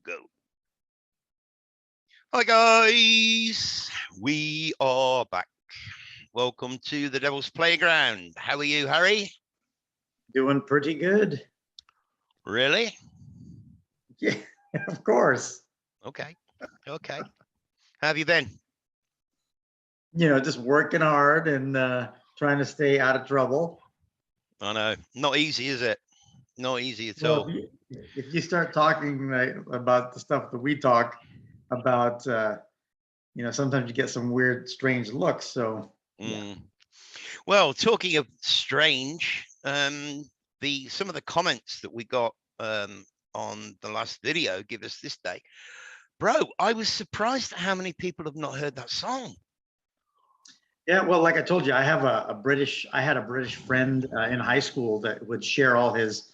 Go. Hi guys, we are back. Welcome to the Devil's Playground. How are you, Harry? Doing pretty good. Really? Yeah, of course. Okay. Okay. How have you been? You know, just working hard and trying to stay out of trouble. I know. Not easy, is it? Not easy at Well, all. if you start talking about the stuff that we talk about, you know, sometimes you get some weird, strange looks. So, yeah. Well, talking of strange, some of the comments that we got on the last video give us this day. Bro, I was surprised at how many people have not heard that song. Yeah, well, like I told you, I had a British friend in high school that would share all his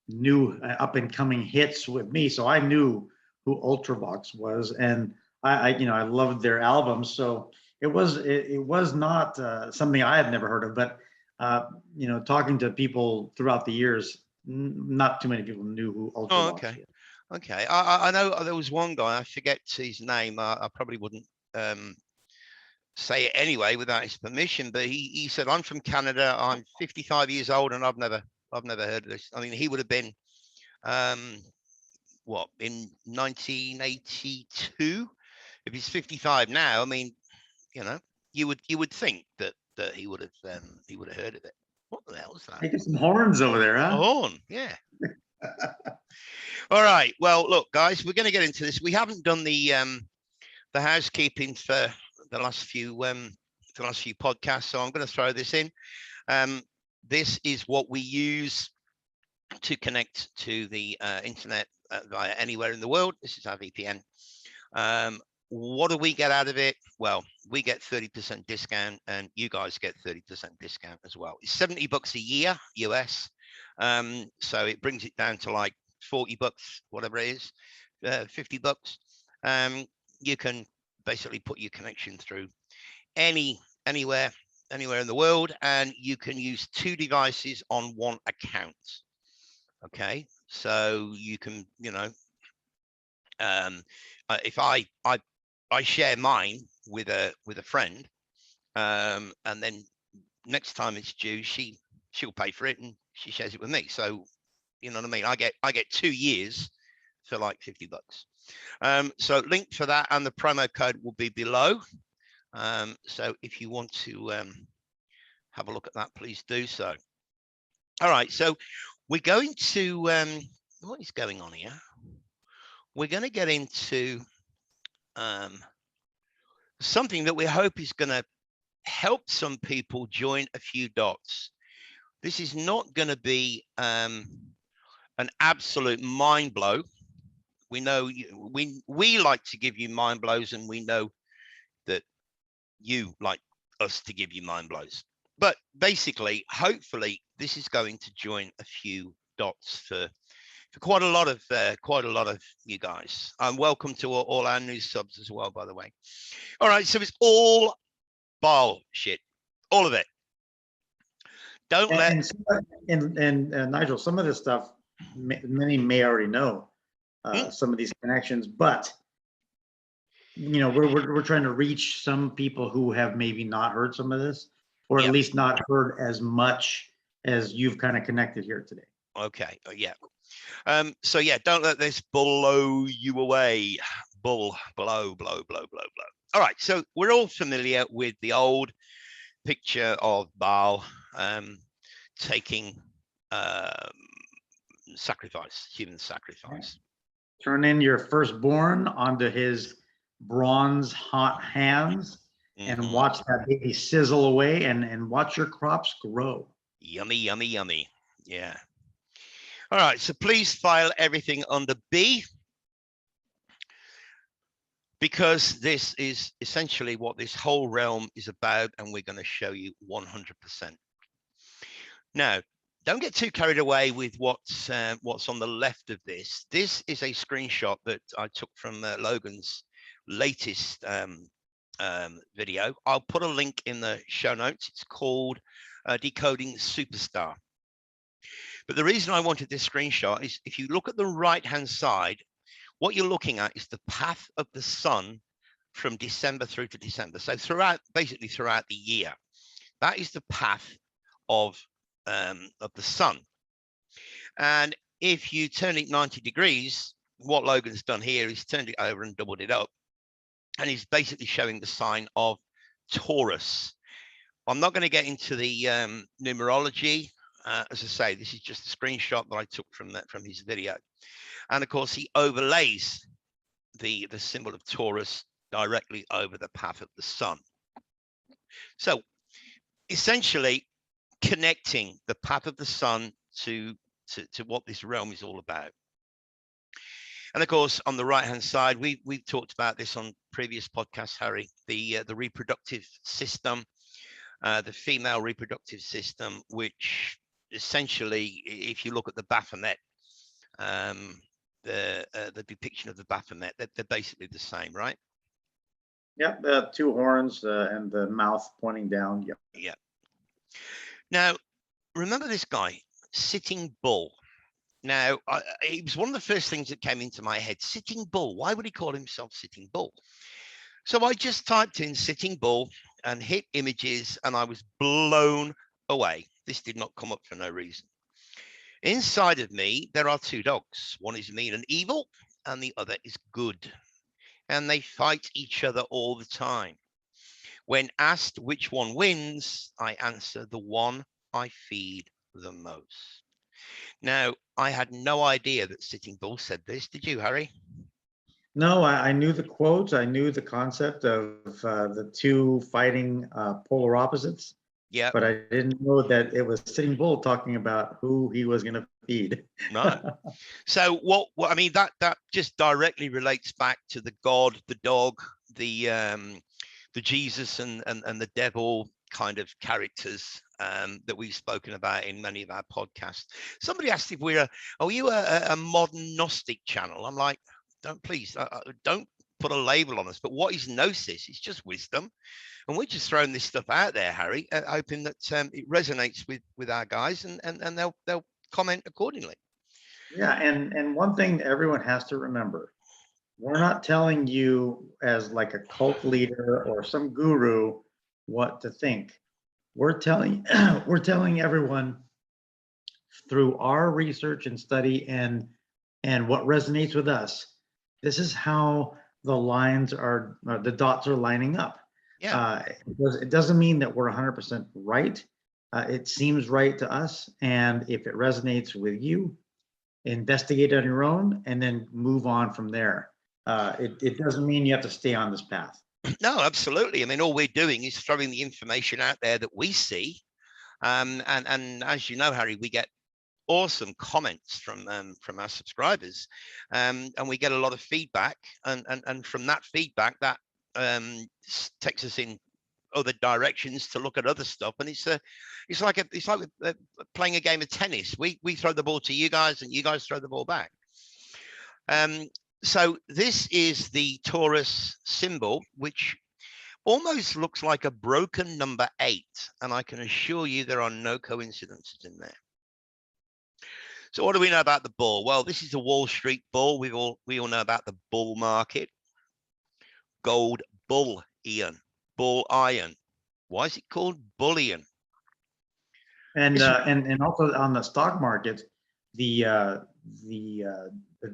new up and coming hits with me. So I knew who Ultravox was, and you know, I loved their albums. So it was not something I had never heard of, but you know, talking to people throughout the years, not too many people knew who Oh, Ultravox okay. was. Okay. I know there was one guy, I forget his name. I probably wouldn't say it anyway without his permission, but he said, I'm from Canada, I'm 55 years old, and I've never heard of this. I mean, he would have been what, in 1982? If he's 55 now, I mean, you know, you would think that he would have heard of it. What the hell is that? Making some horns over there, A huh? horn, yeah. All right. Well, look, guys, we're going to get into this. We haven't done the housekeeping for the last few podcasts, so I'm going to throw this in. This is what we use to connect to the internet via anywhere in the world. This is our VPN. What do we get out of it? Well, we get 30% discount, and you guys get 30% discount as well. It's $70 a year US, so it brings it down to like $40, whatever it is, $50. You can basically put your connection through anywhere in the world, and you can use 2 devices on 1 account. Okay, so you can, you know, if I share mine with a friend, and then next time it's due, she'll pay for it and she shares it with me. So, you know what I mean? I get 2 years for like $50. So link for that and the promo code will be below. So if you want to have a look at that, please do so. All right, so we're going to what is going on here? We're going to get into something that we hope is going to help some people join a few dots. This is not going to be an absolute mind blow. We know we like to give you mind blows, and we know that you like us to give you mind blows. But basically, hopefully, this is going to join a few dots for quite a lot of you guys. And welcome to all our new subs as well, by the way. All right, so it's all bullshit, all of it. Don't let. And Nigel, some of this stuff, many may already know some of these connections, but you know, we're trying to reach some people who have maybe not heard some of this, or at least not heard as much as you've kind of connected here today. Okay. Yeah. So yeah, don't let this blow you away. Blow. All right. So we're all familiar with the old picture of Baal taking sacrifice, human sacrifice. Turn in your firstborn onto his bronze hot hands and watch that baby sizzle away and watch your crops grow. Yummy, yummy, yummy. Yeah. All right. So please file everything under B, because this is essentially what this whole realm is about, and we're going to show you 100%. Now, don't get too carried away with what's on the left of this. This is a screenshot that I took from Logan's latest video. I'll put a link in the show notes. It's called Decoding Superstar. But the reason I wanted this screenshot is if you look at the right-hand side, what you're looking at is the path of the sun from December through to December. So basically throughout the year, that is the path of the sun. And if you turn it 90 degrees, what Logan's done here is turned it over and doubled it up. And he's basically showing the sign of Taurus. I'm not going to get into the numerology. As I say, this is just a screenshot that I took from his video. And of course, he overlays the symbol of Taurus directly over the path of the sun. So essentially connecting the path of the sun to what this realm is all about. And of course, on the right-hand side, we've talked about this on previous podcasts, Harry, the reproductive system, the female reproductive system, which essentially, if you look at the Baphomet, the depiction of the Baphomet, they're basically the same, right? Yeah, the two horns and the mouth pointing down. Yep. Yeah. Now, remember this guy, Sitting Bull. Now, it was one of the first things that came into my head. Sitting Bull. Why would he call himself Sitting Bull? So I just typed in Sitting Bull and hit images, and I was blown away. This did not come up for no reason. Inside of me, there are two dogs. One is mean and evil, and the other is good. And they fight each other all the time. When asked which one wins, I answer the one I feed the most. Now, I had no idea that Sitting Bull said this. Did you, Harry? No, I knew the quotes. I knew the concept of the two fighting polar opposites. Yeah. But I didn't know that it was Sitting Bull talking about who he was going to feed. No. So what I mean, that just directly relates back to the God, the dog, the Jesus and the devil kind of characters that we've spoken about in many of our podcasts. Somebody asked if are you a modern Gnostic channel? I'm like, don't put a label on us. But what is Gnosis? It's just wisdom. And we're just throwing this stuff out there, Harry, hoping that it resonates with our guys and they'll comment accordingly. Yeah, and one thing everyone has to remember, we're not telling you as like a cult leader or some guru what to think. We're telling everyone through our research and study and what resonates with us. This is how the lines are, the dots are lining up. Yeah. It doesn't mean that we're 100% right. It seems right to us, and if it resonates with you, investigate on your own and then move on from there. It doesn't mean you have to stay on this path. No, absolutely. I mean, all we're doing is throwing the information out there that we see. And as you know, Harry, we get awesome comments from our subscribers, and we get a lot of feedback, and from that feedback, that takes us in other directions to look at other stuff. And it's like playing a game of tennis. We throw the ball to you guys, and you guys throw the ball back. So this is the Taurus symbol, which almost looks like a broken number 8, and I can assure you there are no coincidences in there. So what do we know about the bull? Well, this is a Wall Street bull. We all know about the bull market. Gold bullion, bull iron. Why is it called bullion? And also on the stock market, the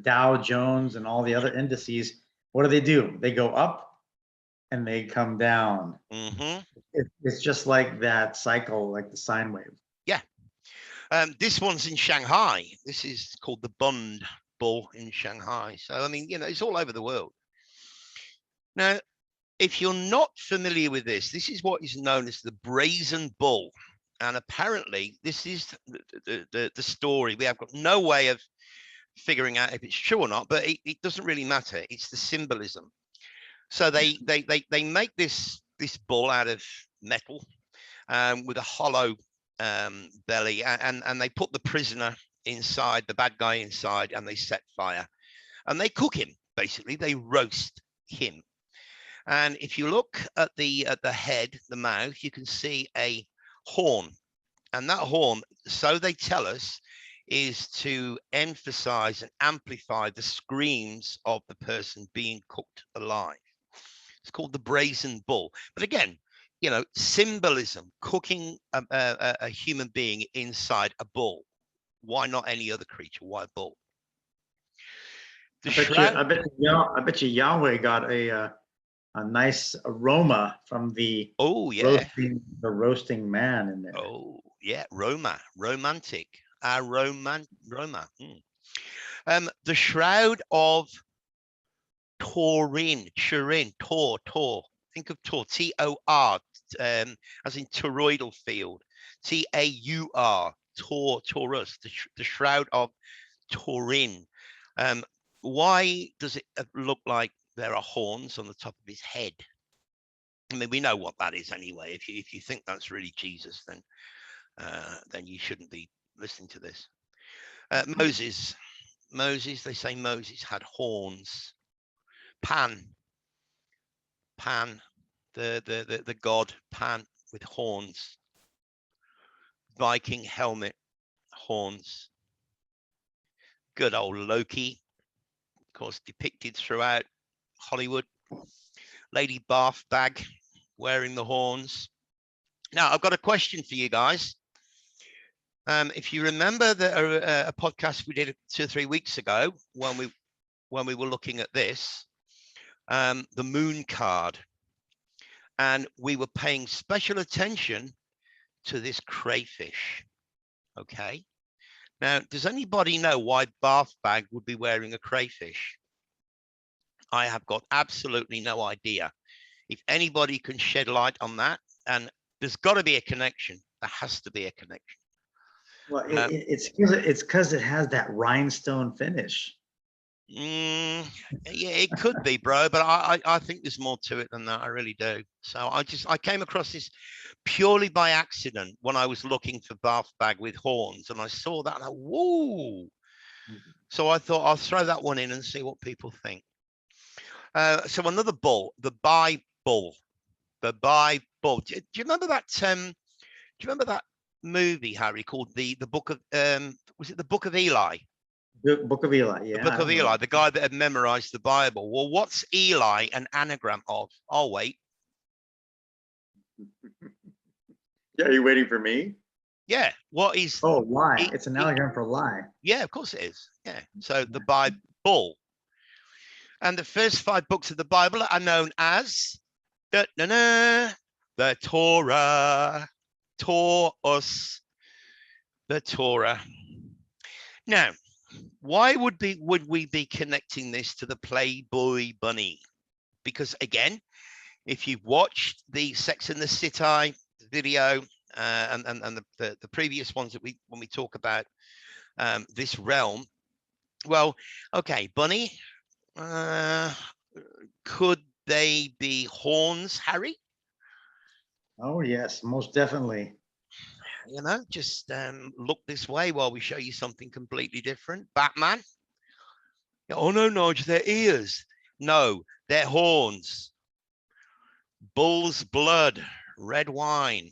Dow Jones and all the other indices, what do? They go up and they come down. Mm-hmm. It's just like that cycle, like the sine wave. Yeah. This one's in Shanghai. This is called the Bund Bull in Shanghai. So, I mean, it's all over the world. Now, if you're not familiar with this is what is known as the Brazen Bull. And apparently, this is the story. We have got no way of figuring out if it's true or not, but it doesn't really matter. It's the symbolism. So they make this bull out of metal with a hollow belly, and they put the prisoner inside, the bad guy inside, and they set fire, and they cook him. Basically, they roast him. And if you look at the head, the mouth, you can see a horn, and that horn, so they tell us, is to emphasize and amplify the screams of the person being cooked alive. It's called the Brazen Bull. But again, you know, symbolism, cooking a human being inside a bull. Why not any other creature? Why a bull? I bet you Yahweh got a nice aroma from the oh yeah, roasting man in there. oh yeah, romantic, Roma. The shroud of Turin, Tor. Think of Tor, Tor, as in toroidal field, Taur, Taurus, the shroud of Turin. Why does it look like there are horns on the top of his head? I mean, we know what that is anyway. If you think that's really Jesus, then you shouldn't be listening to this. Moses, they say Moses had horns. Pan, the god Pan with horns. Viking helmet, horns. Good old Loki, of course, depicted throughout Hollywood. Lady Bath bag wearing the horns. Now, I've got a question for you guys. If you remember a podcast we did 2 or 3 weeks ago when we were looking at this, the moon card, and we were paying special attention to this crayfish. Okay. Now, does anybody know why Bath bag would be wearing a crayfish? I have got absolutely no idea. If anybody can shed light on that, and there's got to be a connection. There has to be a connection. Well, it's because it has that rhinestone finish. Yeah, it could be, bro, but I think there's more to it than that. I really do. So I came across this purely by accident when I was looking for Bath bag with horns, and I saw that and whoa. So I thought I'll throw that one in and see what people think. So another bull, the Bible. The Bible. Do you remember that? Do you remember that movie, Harry, called the Book of was it the Book of Eli? The Book of Eli, yeah. The Book of Eli, the guy that had memorized the Bible. Well, what's Eli an anagram of? I'll wait. Yeah, are you waiting for me? Yeah. What is? Oh, lie. It's an anagram for lie. Yeah, of course it is. Yeah. So the Bible. And the first 5 books of the Bible are known as the Torah, Taurus, the Torah. Now, why would we be connecting this to the Playboy Bunny? Because again, if you've watched the Sex and the City video and the previous ones that when we talk about this realm, well, okay, bunny. Could they be horns, Harry? Oh yes, most definitely. You know, just look this way while we show you something completely different. Batman. Oh no, Nige, they're ears. No, they're horns. Bull's blood, red wine.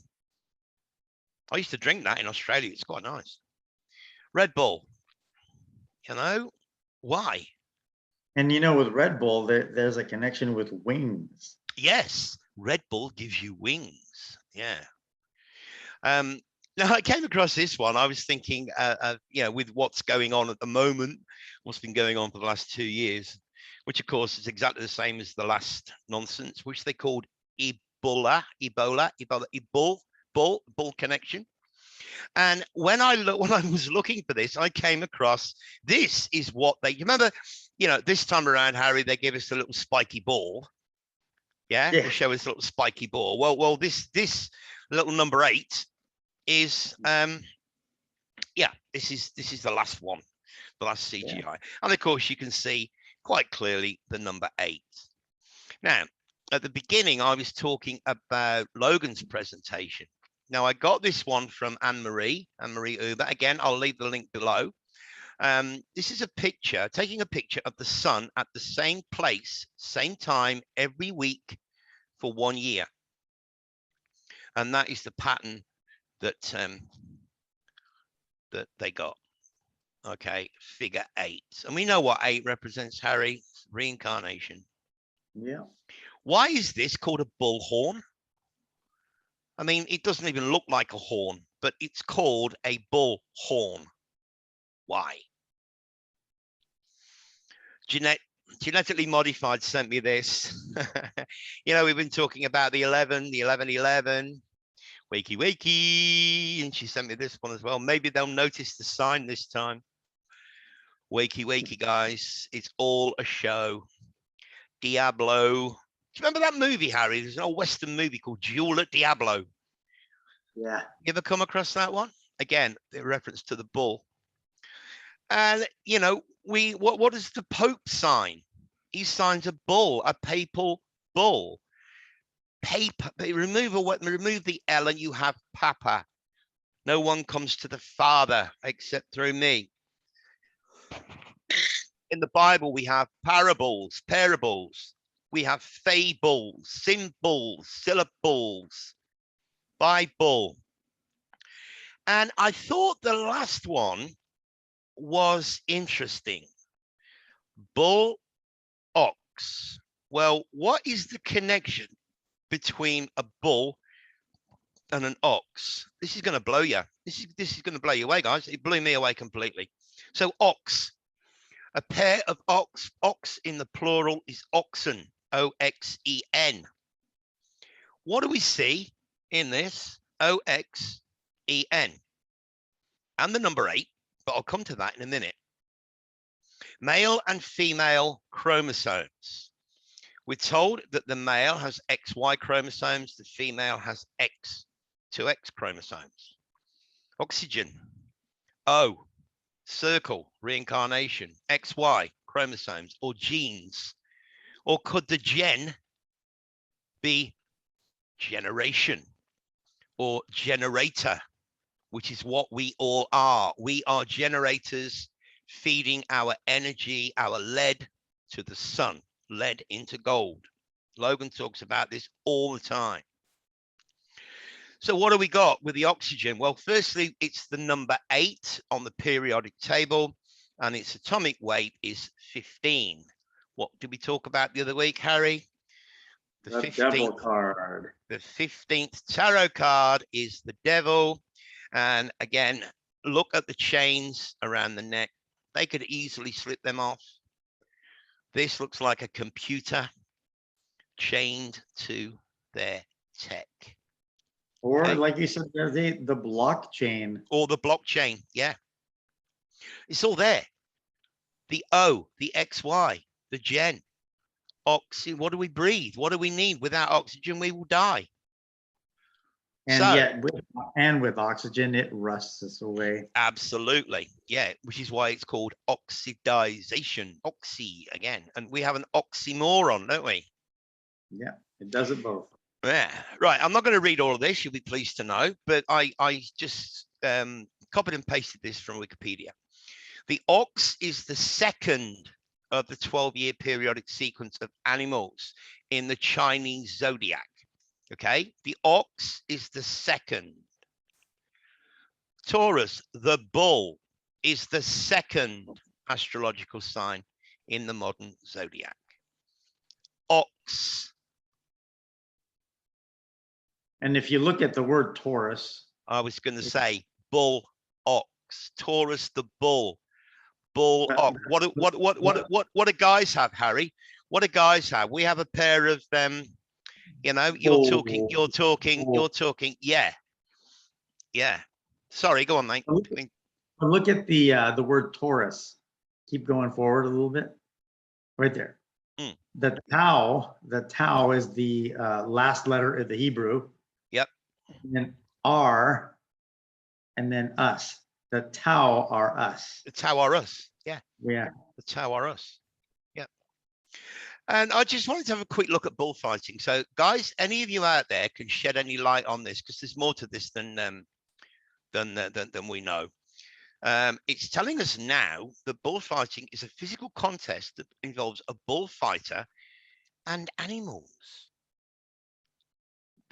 I used to drink that in Australia. It's quite nice. Red Bull. You know, why? And you know, with Red Bull, there's a connection with wings. Yes, Red Bull gives you wings. Yeah. Now I came across this one. I was thinking, you know, with what's going on at the moment, what's been going on for the last 2 years, which of course is exactly the same as the last nonsense, which they called Ebola bull connection. And when I was looking for this, I came across this is what they remember. You know, this time around, Harry, they gave us a little spiky ball. Yeah. They show us a little spiky ball. Well, this little number 8 is yeah, this is the last one, the last CGI. Yeah. And of course you can see quite clearly the number 8. Now, at the beginning, I was talking about Logan's presentation. Now, I got this one from Anne-Marie Uber. Again, I'll leave the link below. This is a picture, taking a picture of the sun at the same place, same time, every week for 1 year. And that is the pattern that that they got. Okay, figure 8. And we know what 8 represents, Harry. It's reincarnation. Yeah. Why is this called a bull horn? I mean, it doesn't even look like a horn, but it's called a bull horn. Why? Genetically Modified sent me this. You know, we've been talking about the 11, the 1111, wakey wakey, and she sent me this one as well. Maybe they'll notice the sign this time. Wakey wakey, guys. It's all a show. Diablo. Do you remember that movie, Harry? There's an old Western movie called Duel at Diablo. Yeah. You ever come across that one? Again, the reference to the bull. And, you know, what is the Pope sign? He signs a bull, a papal bull. Paper, remove the L and you have Papa. No one comes to the Father except through me. In the Bible, we have parables. We have fables, symbols, syllables, Bible. And I thought the last one was interesting. BullOx. Well, what is the connection between a bull and an ox? This is going to blow you. This is going to blow you away, guys. It blew me away completely. So ox, a pair of ox. Ox in the plural is oxen. O-X-E-N. What do we see in this? O-X-E-N. And the number 8, but I'll come to that in a minute. Male and female chromosomes. We're told that the male has XY chromosomes, the female has X2X chromosomes. Oxygen. O, circle, reincarnation. XY chromosomes or genes. Or could the gen be generation or generator, which is what we all are. We are generators feeding our energy, our lead to the sun, lead into gold. Logan talks about this all the time. So what do we got with the oxygen? Well, firstly, it's the number 8 on the periodic table, and its atomic weight is 15. What did we talk about the other week, Harry? The devil card. The 15th tarot card is the devil. And again, look at the chains around the neck. They could easily slip them off. This looks like a computer chained to their tech. Or okay, like you said, there's the blockchain. Or the blockchain, yeah. It's all there. The O, the XY, the gen. Oxygen, what do we breathe? What do we need? Without oxygen, we will die. And so, yet, with oxygen, it rusts us away. Absolutely, yeah, which is why it's called oxidization. Oxy again, and we have an oxymoron, don't we? Yeah, it does it both. Yeah, right. I'm not going to read all of this. You'll be pleased to know, but I just copied and pasted this from Wikipedia. The ox is the second of the 12-year periodic sequence of animals in the Chinese zodiac. Okay, the ox is the second. Taurus, the bull, is the second astrological sign in the modern zodiac. Ox. And if you look at the word Taurus, I was going to say bull ox. Taurus, the bull. Bull ox. What do guys have, Harry? What do guys have? We have a pair of them. You know, you're talking. Yeah. Sorry, go on, mate. Look at the word Taurus. Keep going forward a little bit. Right there. Mm. The Tau is the last letter of the Hebrew. Yep. And then R, and then us. The Tau are us. The Tau are us. Yeah. Yeah. The Tau are us. Yeah. And I just wanted to have a quick look at bullfighting. So, guys, any of you out there can shed any light on this, because there's more to this than we know. It's telling us now that bullfighting is a physical contest that involves a bullfighter and animals.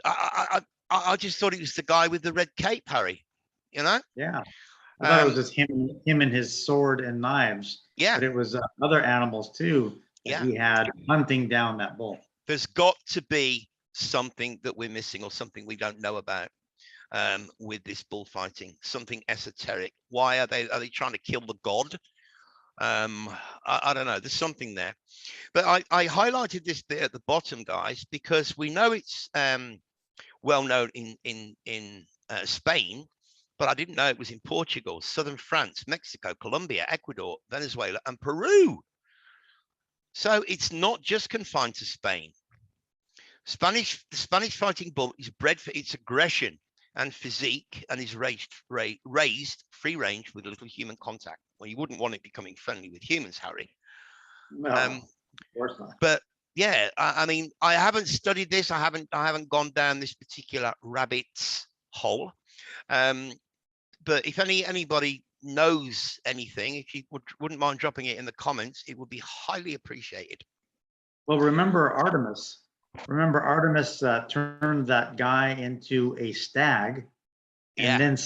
I just thought it was the guy with the red cape, Harry. You know? Yeah. I thought it was just him and his sword and knives. Yeah, But it was other animals too that yeah. he had hunting down that bull. There's got to be something that we're missing or something we don't know about with this bullfighting, something esoteric. Why are they trying to kill the god? I don't know. There's something there. But I highlighted this bit at the bottom, guys, because we know it's well known in Spain, but I didn't know it was in Portugal, southern France, Mexico, Colombia, Ecuador, Venezuela, and Peru. So it's not just confined to Spain. The Spanish fighting bull is bred for its aggression and physique, and is raised free range with little human contact. Well, you wouldn't want it becoming friendly with humans, Harry. No, of course not. But yeah, I mean, I haven't studied this. I haven't gone down this particular rabbit's hole. But if anybody knows anything, if you wouldn't mind dropping it in the comments, it would be highly appreciated. Well, remember Artemis. Remember Artemis turned that guy into a stag, and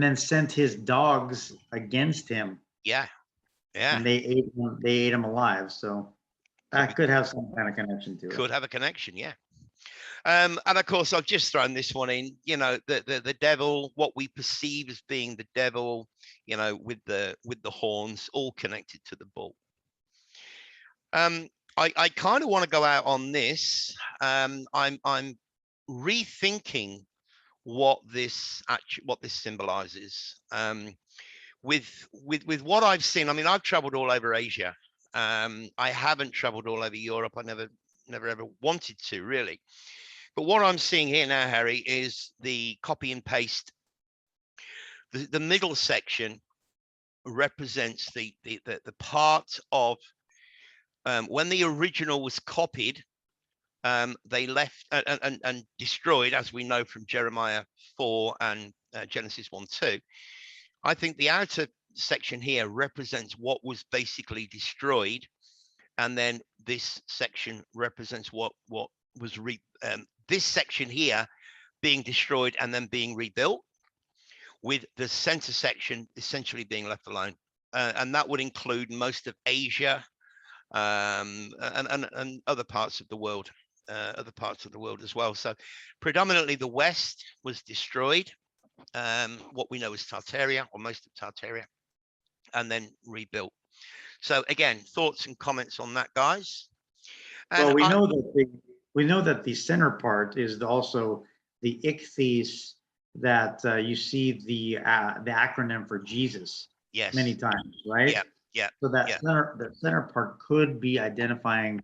then sent his dogs against him. Yeah, yeah. And they ate him alive. So that could have some kind of connection to it. Could have a connection, yeah. And of course, I've just thrown this one in. You know, the devil, what we perceive as being the devil. You know, with the horns, all connected to the bull. I kind of want to go out on this. I'm rethinking what this symbolizes. With what I've seen, I mean, I've traveled all over Asia. I haven't traveled all over Europe. I never ever wanted to, really. But what I'm seeing here now, Harry, is the copy and paste. The middle section represents the part of when the original was copied. They left and destroyed, as we know from Jeremiah 4 and Genesis 1:2. I think the outer section here represents what was basically destroyed, and then this section represents what was this section here being destroyed and then being rebuilt, with the center section essentially being left alone, and that would include most of Asia and other parts of the world. As well. So predominantly the West was destroyed, what we know as Tartaria, or most of Tartaria, and then rebuilt. So again, thoughts and comments on that, guys? And well, we know that the center part is also the ichthyos that you see the acronym for Jesus. Yes. Many times, right? Yeah. Yeah. So that center part could be identifying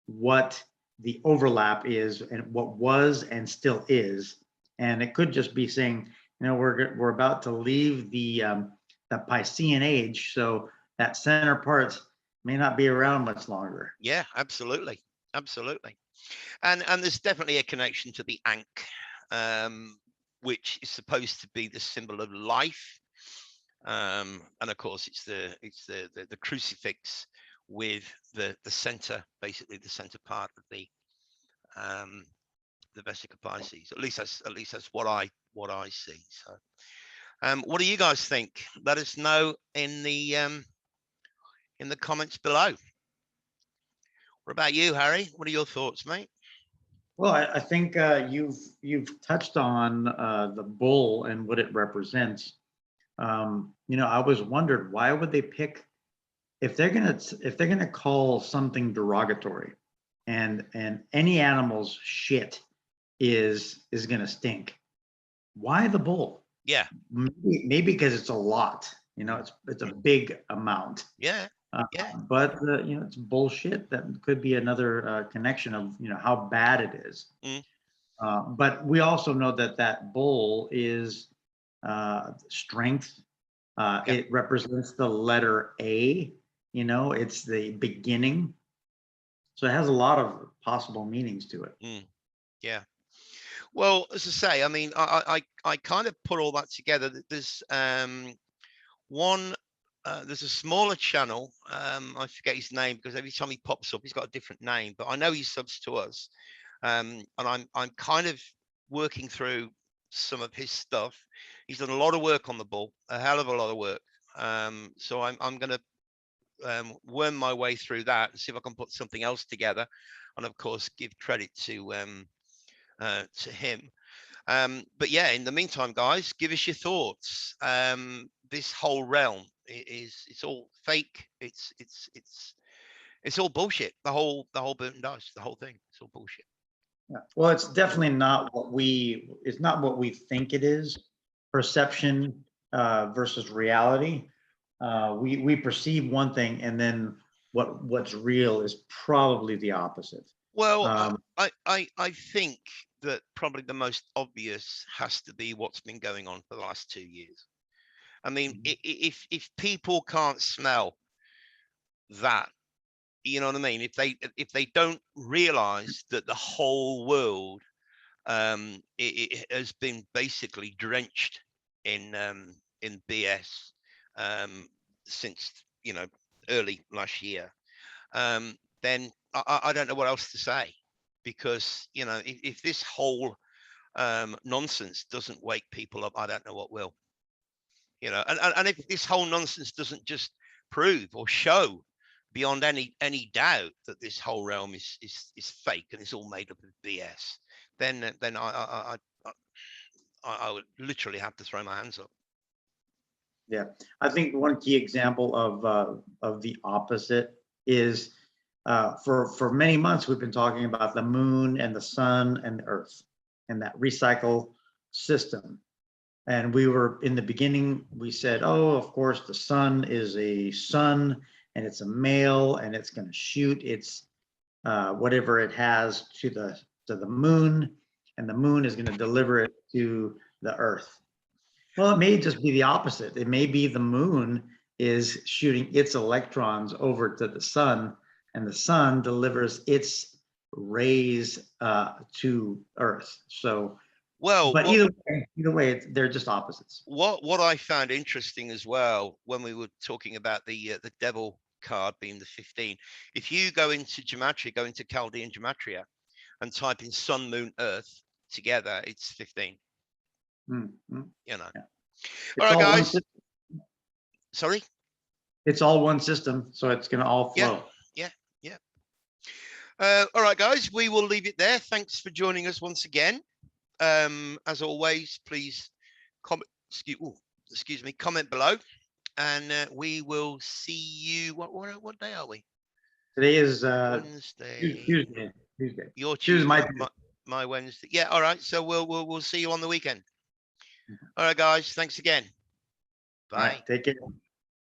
what the overlap is and what was and still is, and it could just be saying, you know, we're about to leave the Piscean age, so that center part may not be around much longer. Yeah, absolutely, and there's definitely a connection to the Ankh, which is supposed to be the symbol of life, and of course it's the crucifix with the center, basically the center part of the Vesica Pisces. At least that's what I see. So, what do you guys think? Let us know in the comments below. What about you, Harry? What are your thoughts, mate? Well, I think you've touched on the bull and what it represents. You know, I always wondered, why would they pick, if they're gonna call something derogatory, and any animal's shit is gonna stink, why the bull? Yeah, maybe because it's a lot. You know, it's a big amount. Yeah. But you know, it's bullshit. That could be another connection of, you know, how bad it is. But we also know that bull is strength. It represents the letter A. You know, it's the beginning. So it has a lot of possible meanings to it. Yeah. Well, as I say, I mean, I kind of put all that together. There's there's a smaller channel. I forget his name because every time he pops up, he's got a different name. But I know he subs to us, and I'm kind of working through some of his stuff. He's done a lot of work on the bull, a hell of a lot of work. So I'm going to worm my way through that and see if I can put something else together, and of course give credit to him. But yeah, in the meantime, guys, give us your thoughts. This whole realm it's all fake. It's all bullshit. The whole boot and dice, the whole thing. It's all bullshit. Yeah. Well, it's definitely not it's not what we think it is. Perception versus reality. We perceive one thing, and then what's real is probably the opposite. Well, I think that probably the most obvious has to be what's been going on for the last 2 years. I mean, if people can't smell that, you know what I mean? If they don't realize that the whole world it has been basically drenched in BS since, you know, early last year, then I don't know what else to say, because, you know, if this whole nonsense doesn't wake people up, I don't know what will. You know, and if this whole nonsense doesn't just prove or show beyond any doubt that this whole realm is fake and it's all made up of BS, then I would literally have to throw my hands up. Yeah, I think one key example of the opposite is for many months we've been talking about the moon and the sun and the earth and that recycle system. And we were in the beginning, we said, oh, of course, the sun is a sun and it's a male and it's going to shoot its whatever it has to the moon, and the moon is going to deliver it to the earth. Well, it may just be the opposite. It may be the moon is shooting its electrons over to the sun, and the sun delivers its rays to earth. So, well, but either way, they're just opposites. What I found interesting as well, when we were talking about the devil card being the 15, if you go into gematria, go into Chaldean gematria, and type in sun, moon, earth together, it's 15. Mm-hmm. You know. Yeah. All right, guys. Sorry. It's all one system, so it's going to all flow. Yeah. All right, guys. We will leave it there. Thanks for joining us once again. As always, please comment. Excuse me. Comment below, and we will see you. What day are we? Today is Wednesday. Tuesday. Your Tuesday. Tuesday. My Wednesday. Yeah. All right. So we'll see you on the weekend. All right, guys. Thanks again. Bye. All right, take care.